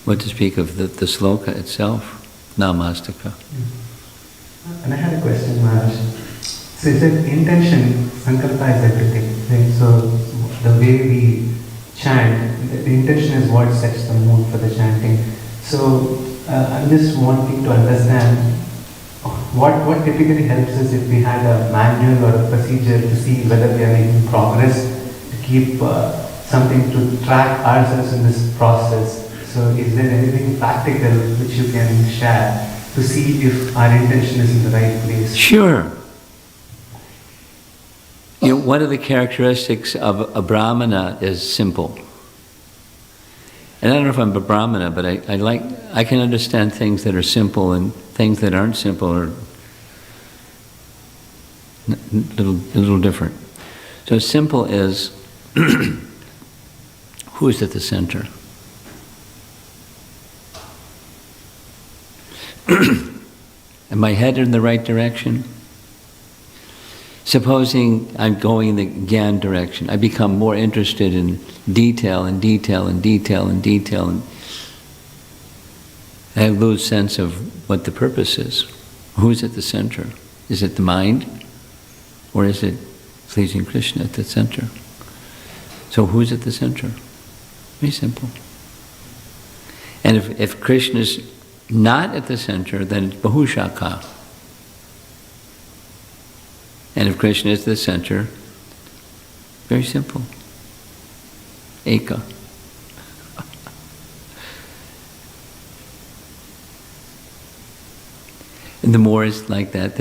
What to speak of the sloka itself, Namastaka. And I had a question, Maharaj. So you said intention, sankalpa is everything, right? So the way we chant, the intention is what sets the mood for the chanting. So I'm just wanting to understand what typically helps us if we had a manual or a procedure to see whether we are making progress, to keep something to track ourselves in this process. So is there anything practical which you can share to see if our intention is in the right place? Sure. One of the characteristics of a Brahmana is simple. And I don't know if I'm a Brahmana, but I can understand things that are simple and things that aren't simple are a little different. So simple is, who's at the center? Am I headed in the right direction? Supposing I'm going in the Gyan direction, I become more interested in detail and detail and detail and detail, and I lose sense of what the purpose is. Who's at the center? Is it the mind? Or is it pleasing Krishna at the center? So who's at the center? Very simple. And if Krishna's not at the center, then it's Bahushaka. And if Krishna is the center, very simple. Eka. And the more it's like that,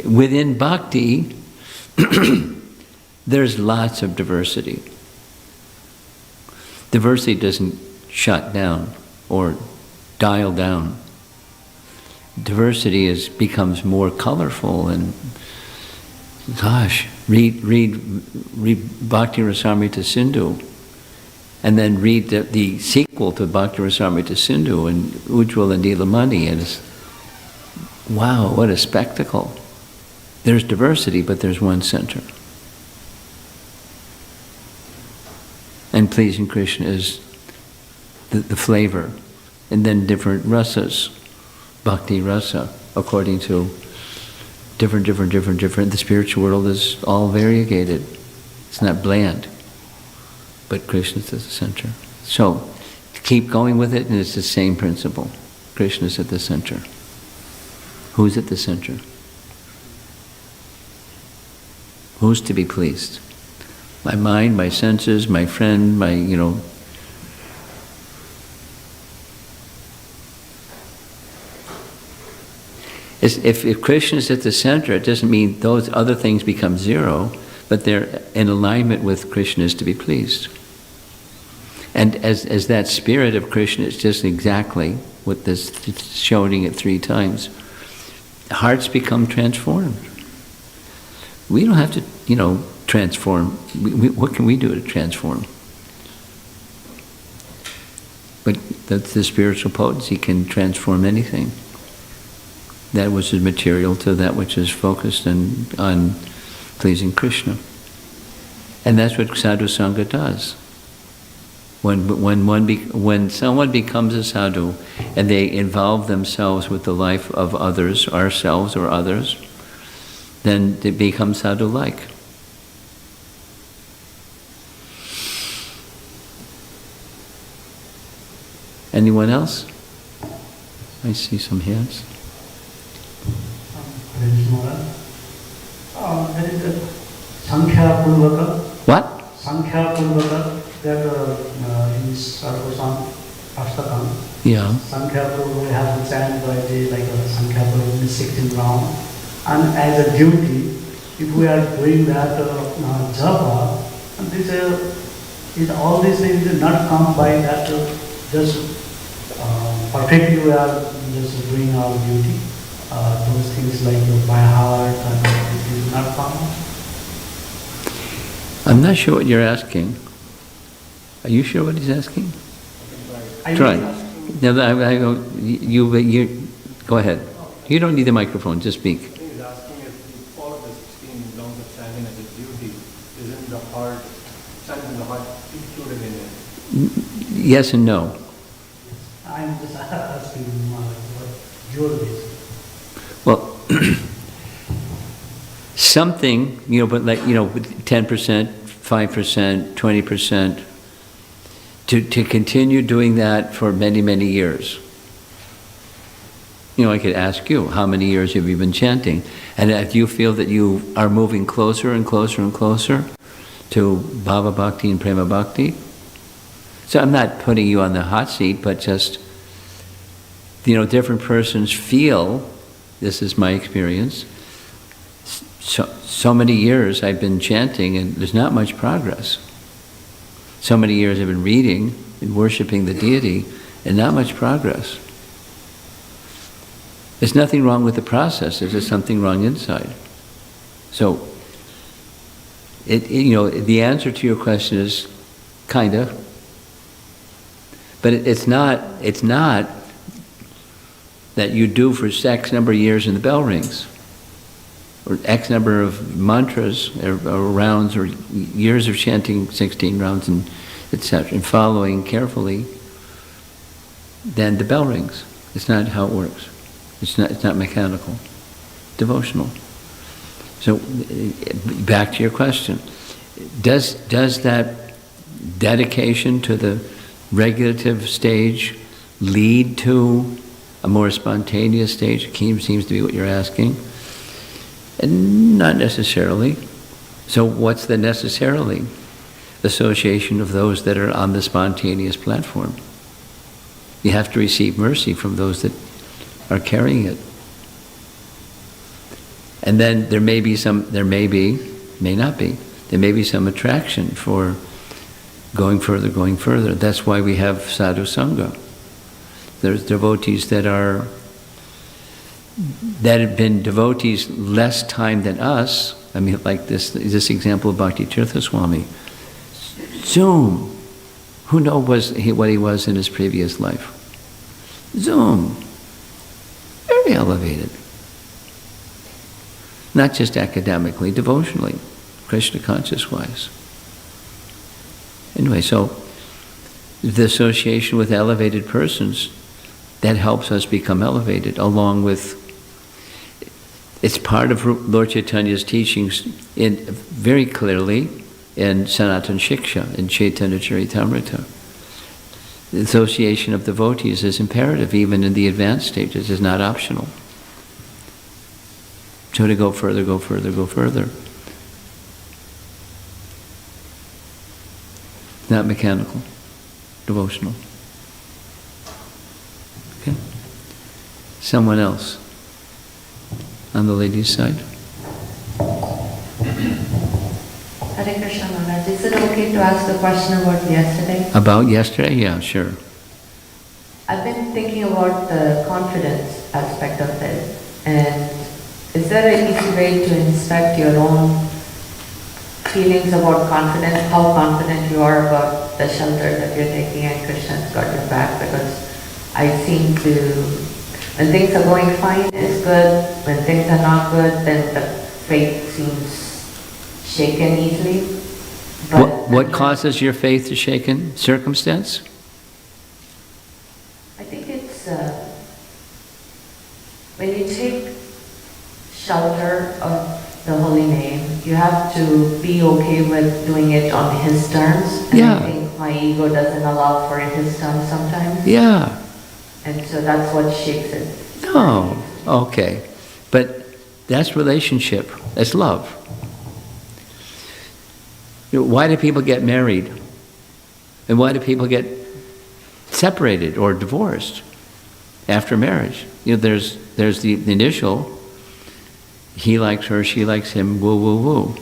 within bhakti, there's lots of diversity. Diversity doesn't shut down or dial down. Diversity becomes more colorful, and gosh, read Bhakti Rasamrita Sindhu, and then read the sequel to Bhakti Rasamrita Sindhu and Ujjwal and Nilamani, and it's, wow, what a spectacle. There's diversity, but there's one center. And pleasing Krishna is the flavor, and then different rasas, bhakti rasa, according to different. The spiritual world is all variegated. It's not bland, but Krishna's at the center. So, keep going with it, and it's the same principle. Krishna's at the center. Who's at the center? Who's to be pleased? My mind, my senses, my friend, If Krishna is at the center, it doesn't mean those other things become zero, but they're in alignment with Krishna is to be pleased. And as that spirit of Krishna is just exactly what this, showing it 3 times, hearts become transformed. We don't have to, transform. What can we do to transform? But the spiritual potency can transform anything. That which is material to that which is focused on pleasing Krishna. And that's what sadhu sangha does. When someone becomes a sadhu and they involve themselves with the life of others, ourselves or others, then they become sadhu-like. Anyone else? I see some hands. There is a Sankhya Purvaka. What? Sankhya Purvaka, that in Sarvasam. Yeah. Sankhya Purvaka has a chant by the Sankhya Purvaka in 16 round. And as a duty, if we are doing that Japa, and all these things will not come by that just perfectly we are just doing our duty. Those things like by heart and it is not common. I'm not sure what you're asking. Are you sure what he's asking? Try. No, you go ahead. You don't need the microphone, just speak. He's asking if all of the 16 rounds of chanting as a duty, isn't the heart, chanting in the heart included in it? Yes and no. I'm just asking what your is. Well, something, but 10%, 5%, 20%, to continue doing that for many, many years. I could ask you, how many years have you been chanting? And if you feel that you are moving closer and closer and closer to Bhava Bhakti and Prema Bhakti, so I'm not putting you on the hot seat, but just, different persons feel, this is my experience, so many years I've been chanting and there's not much progress. So many years I've been reading and worshiping the deity and not much progress. There's nothing wrong with the process, there's just something wrong inside. So, the answer to your question is kinda, but it's not that you do for X number of years and the bell rings, or X number of mantras or rounds or years of chanting 16 rounds and etc. and following carefully, then the bell rings. It's not how it works. It's not mechanical, devotional. So back to your question. Does that dedication to the regulative stage lead to a more spontaneous stage? It seems to be what you're asking. And not necessarily. So what's the necessarily? Association of those that are on the spontaneous platform. You have to receive mercy from those that are carrying it. And then there may be, may not be, there may be some attraction for going further. That's why we have sadhu sangha. There's devotees that have been devotees less time than us. I mean, like this example of Bhakti Tirtha Swami. Zoom! Who knows what he was in his previous life? Zoom! Very elevated. Not just academically, devotionally, Krishna conscious-wise. Anyway, so the association with elevated persons, that helps us become elevated, along with, it's part of Lord Chaitanya's teachings very clearly in Sanatana Shiksha, in Chaitanya Charitamrita. The association of devotees is imperative, even in the advanced stages, is not optional. So to go further, go further, go further. Not mechanical, devotional. Okay? Someone else on the ladies' side. Hare Krishna Maharaj, is it okay to ask a question about yesterday? About yesterday? Yeah, sure. I've been thinking about the confidence aspect of it, and is there an easy way to inspect your own feelings about confidence, how confident you are about the shelter that you're taking and Krishna's got your back? Because I seem to, when things are going fine, it's good. When things are not good, then the faith seems shaken easily. But What causes your faith to shaken? Circumstance? I think it's when you take shelter of the holy name, you have to be okay with doing it on his terms. And Yeah. I think my ego doesn't allow for his terms sometimes. Yeah. And so that's what shakes it. Oh, okay. But that's relationship. That's love. You know, why do people get married? And why do people get separated or divorced after marriage? You know, there's the initial, he likes her, she likes him, woo, woo, woo.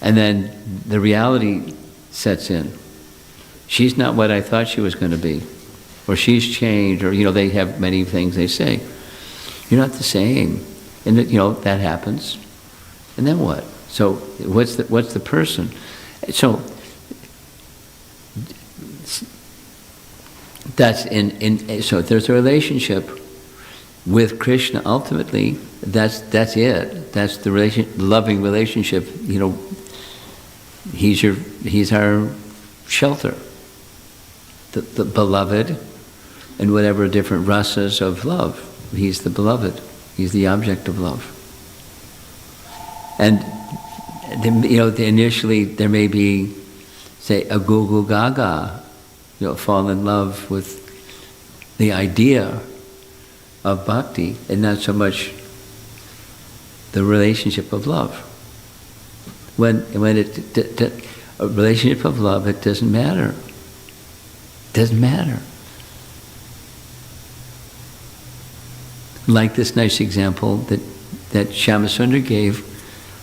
And then the reality sets in. She's not what I thought she was going to be. Or she's changed, or, you know, they have many things they say. You're not the same. And, you know, that happens. And then what? So what's the person? So that's so there's a relationship with Krishna. Ultimately, that's it. That's the loving relationship. You know, he's our shelter, the beloved, and whatever different rasas of love. He's the beloved. He's the object of love. And you know, initially there may be, say, a goo gaga, you know, fall in love with the idea of bhakti, and not so much the relationship of love. When a relationship of love, it doesn't matter. It doesn't matter. Like this nice example that Shyamasundar gave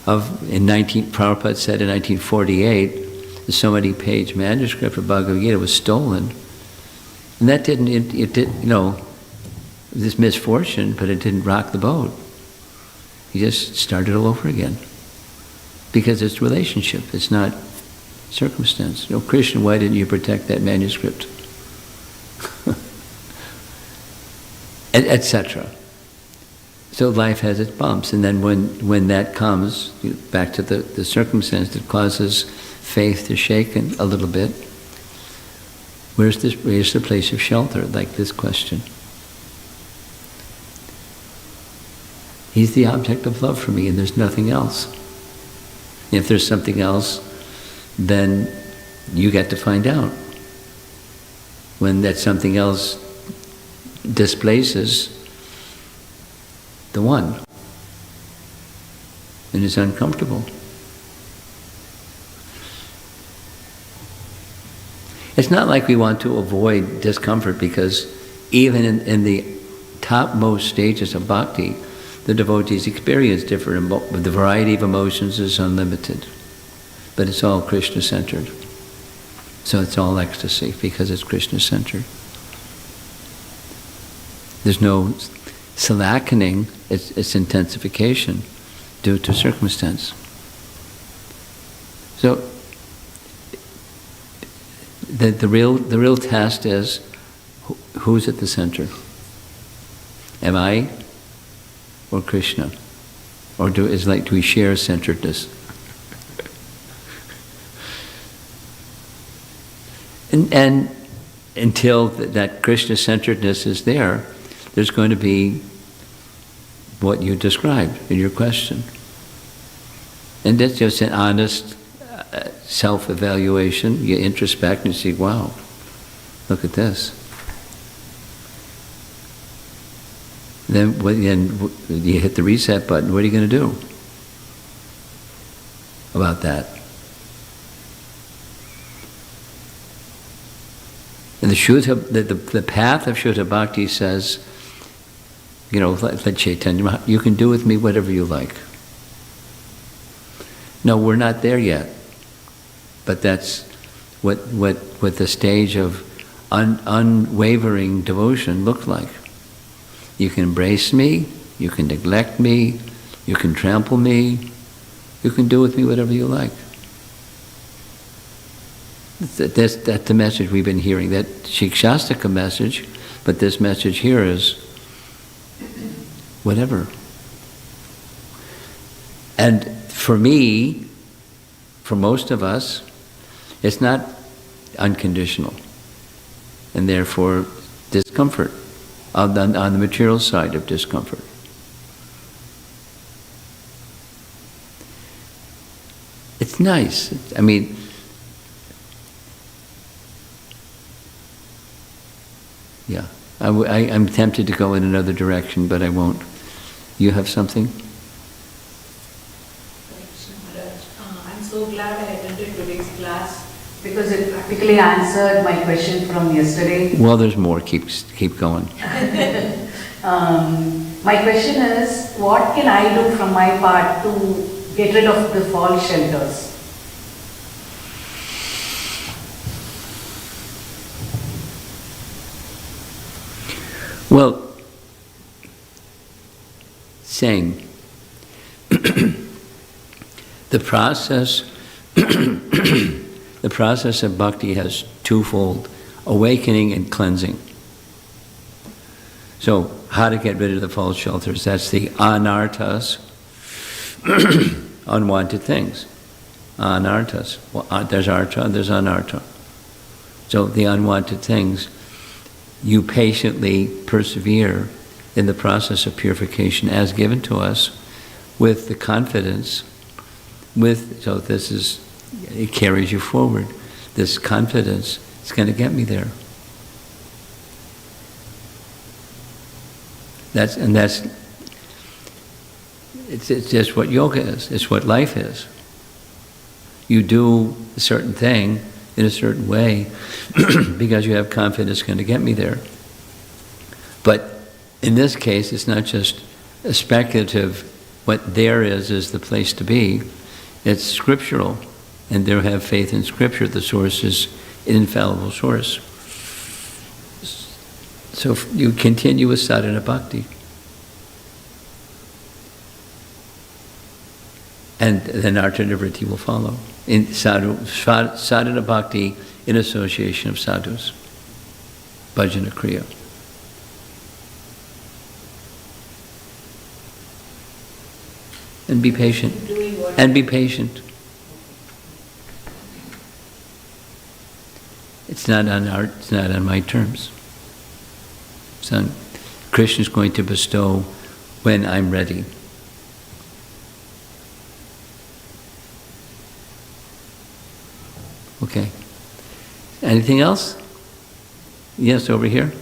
of, Prabhupada said in 1948, the so many page manuscript of Bhagavad Gita was stolen. And that didn't, it did, you know, this misfortune, but it didn't rock the boat. He just started all over again. Because it's relationship, it's not circumstance. You know, Krishna, why didn't you protect that manuscript? Etc. So life has its bumps, and then when that comes, back to the circumstance that causes faith to shaken a little bit, where's the place of shelter, like this question? He's the object of love for me, and there's nothing else. If there's something else, then you get to find out. When that something else displaces the one, and is uncomfortable. It's not like we want to avoid discomfort, because even in the topmost stages of bhakti, the devotees experience different, the variety of emotions is unlimited. But it's all Krishna-centered. So it's all ecstasy because it's Krishna-centered. There's no slackening, it's intensification due to circumstance. So the real test is who's at the center? Am I or Krishna? Or do we share centeredness? And until that Krishna-centeredness is there, there's going to be what you described in your question. And that's just an honest self-evaluation. You introspect and see, wow, look at this. Then you hit the reset button. What are you going to do about that? And the path of Shuddha Bhakti says, let Chaitanya, you can do with me whatever you like. No, we're not there yet. But that's what the stage of unwavering devotion looks like. You can embrace me, you can neglect me, you can trample me, you can do with me whatever you like. That's the message we've been hearing, that Shikshastika message, but this message here is whatever. And for me, for most of us, it's not unconditional, and therefore discomfort on the material side of discomfort. It's nice. I mean, yeah, I'm tempted to go in another direction, but I won't. You have something? I'm so glad I attended today's class because it practically answered my question from yesterday. Well, there's more. Keep going. My question is, what can I do from my part to get rid of the false shelters? Well, same. The process of bhakti has twofold: awakening and cleansing. So, how to get rid of the false shelters? That's the anarthas, unwanted things. Anarthas. Well, there's artha, there's anartha. So the unwanted things, you patiently persevere in the process of purification as given to us with the confidence, so this is, it carries you forward. This confidence is going to get me there. It's just what yoga is. It's what life is. You do a certain thing in a certain way because you have confidence it's going to get me there. But in this case, it's not just a speculative, what there is the place to be. It's scriptural, and there have faith in Scripture. The source is an infallible source. So you continue with sadhana bhakti. And then artha-nivritti will follow. In sadhana bhakti in association of sadhus. Bhajana kriya. And be patient. And be patient. It's not on my terms. So Krishna is going to bestow when I'm ready. Okay. Anything else? Yes, over here.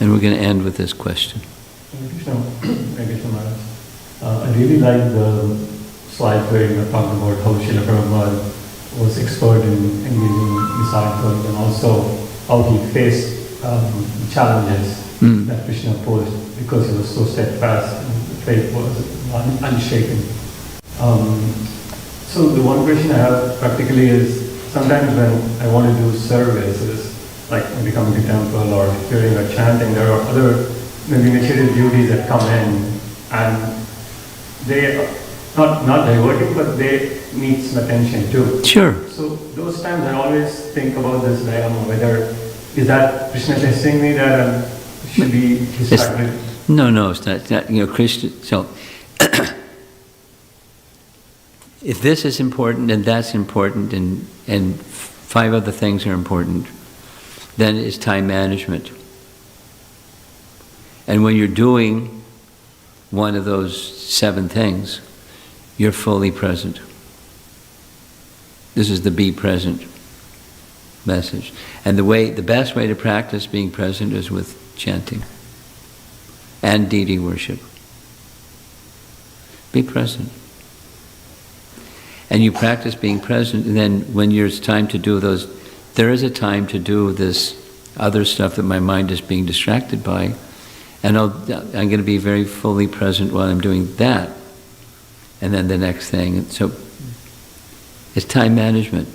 And we're going to end with this question. I really like the slide where you were talking about how Srila Prabhupada was expert in engaging disciples and also how he faced challenges that Krishna posed because he was so steadfast and the faith was unshaken. So the one question I have practically is, sometimes when I want to do services, like maybe coming to temple or hearing or chanting, there are other maybe material duties that come in and they are not diverting, but they need some attention too. Sure. So those times I always think about this dilemma, whether is that Krishna testing me that I should be distracted? No, it's not. Krishna. So, if this is important and that's important and 5 other things are important, then it's time management. And when you're doing one of those 7 things, you're fully present. This is the be present message. And the best way to practice being present is with chanting and deity worship. Be present. And you practice being present, and then when it's time to do those, there is a time to do this other stuff that my mind is being distracted by, and I'm going to be very fully present while I'm doing that. And then the next thing. So it's time management.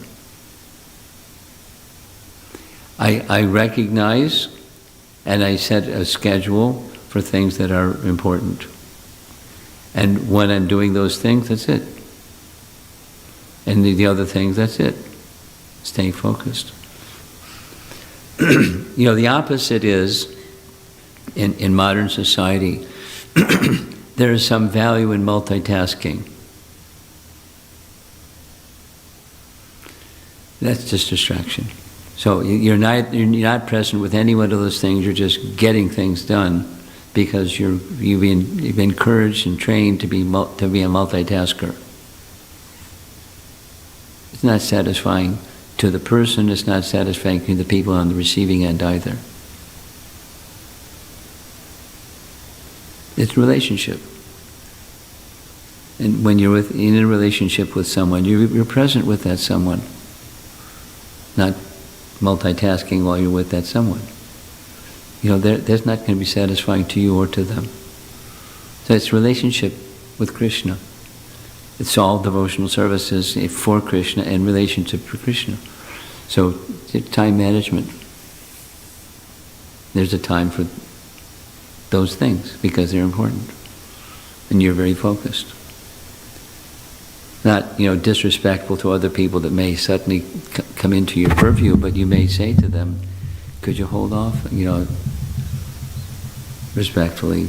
I recognize and I set a schedule for things that are important. And when I'm doing those things, that's it. And the other things, that's it. Staying focused. The opposite is, in modern society, there is some value in multitasking. That's just distraction. So you're not present with any one of those things. You're just getting things done because you've been encouraged and trained to be a multitasker. It's not satisfying to the person. It's not satisfying to the people on the receiving end either. It's relationship. And when you're in a relationship with someone, you're present with that someone. Not multitasking while you're with that someone. That's not going to be satisfying to you or to them. So it's relationship with Krishna. It's all devotional services for Krishna and relationship for Krishna. So it's time management. There's a time for those things because they're important. And you're very focused. Not, disrespectful to other people that may suddenly come into your purview, but you may say to them, could you hold off? Respectfully.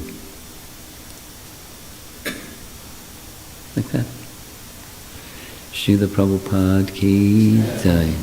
Like that. Srila Prabhupada ki jai.